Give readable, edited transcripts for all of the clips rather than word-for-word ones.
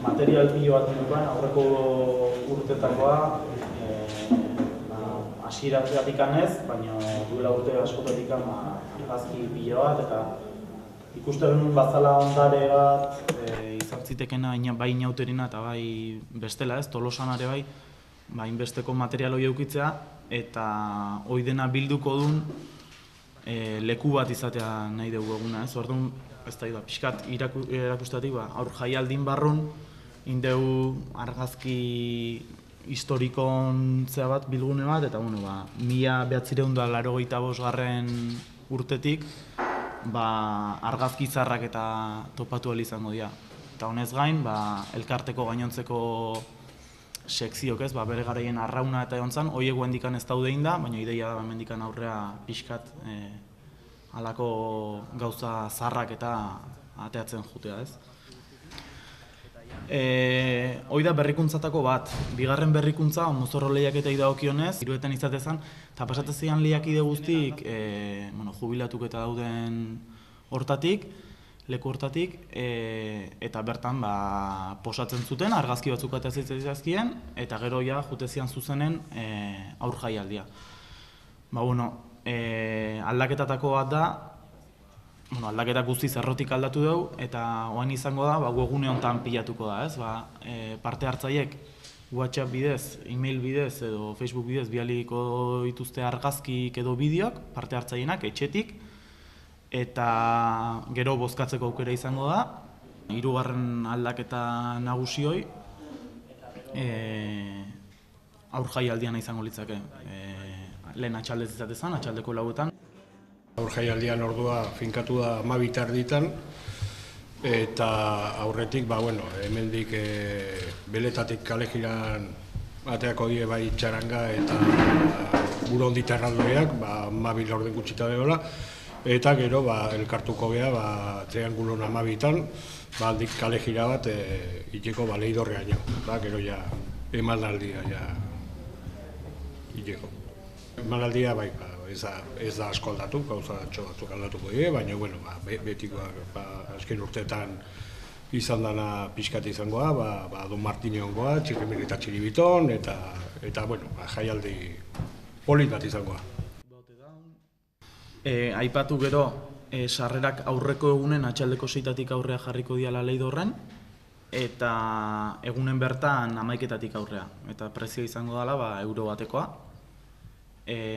Material pilo bat dukan, aurreko urtetakoa, hasieratik ez, baina duela urte askotatik argazki pilo bat, eta ikusten bazala ondare bat izan zitekena bai inauterina eta bai bestela ez, Tolosan ere bai, hainbesteko material hori eukitzea, eta hori dena bilduko duen leku bat izatea nahi dugu eguna ez. Orduan, ez da, pixkat erakustatik, aur jaialdin barrun, indeu argazki historikon zea bat, bilgune bat, eta 1985 urtetik argazki zarrak eta topatu ahal izango dira. Eta honez gain, elkarteko gainontzeko sekziok ez, bere garaien arrauna eta egon zan, horiek hendikan ez daude inda, baina ideia da hendikan aurrea pixkat halako gauza zarrak eta ateatzen jutea ez. Hoi da berrikuntzatako bat, bigarren berrikuntza mozorro lehiaketei dagokionez, hiruetan izatezan, eta pasatzen zian lehiakide guztik jubilatuk eta dauden hortatik, leku hortatik, eta bertan posatzen zuten, argazki batzuk ateatzen eta gero ja jute zian zuzenen aur jaialdia. Aldaketatako bat da, aldaketa guztiz errotik aldatu dugu, eta oain izango da, webgune honetan pilatuko da, ez? Parte hartzaiek WhatsApp bidez, email bidez edo Facebook bidez bialiko dituzte argazkik edo bideoak, parte hartzaienak, etxetik, eta gero bozkatzeko aukera izango da. Hirugarren aldaketa nagusioi, aur jaialdian izango litzake. Lehen atxaldez izatezan, atxaldeko lauetan. Aur jaialdian ordua finkatu da 12:00 eta aurretik, hemendik Beletatik Kalejiran ateako die bai txaranga eta Burundi terraldoiak, 12 orden gutxita deola, eta gero elkartuko geha triangulon 12:00, aldik Kalejira bat iteko Leidorreaino, gero ja emanaldia iteko. Emanaldia ez da asko aldatu, gauza batzuk aldatuko die, baina betikoak azken urteetan izan dana pixkat izangoa, Don Martineongoa, Txirrimir eta Txiribiton, eta jaialdi polit bat izangoa. Aipatu gero, sarrerak aurreko egunen atxaldeko 6:00 aurrea jarriko diala Leidorren, eta egunen bertan 11:00 aurrea, eta prezio izango dela euro batekoa.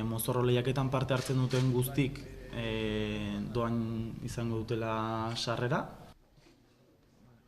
Mozorro lehiaketan parte hartzen duten guztik doan izango dutela sarrera,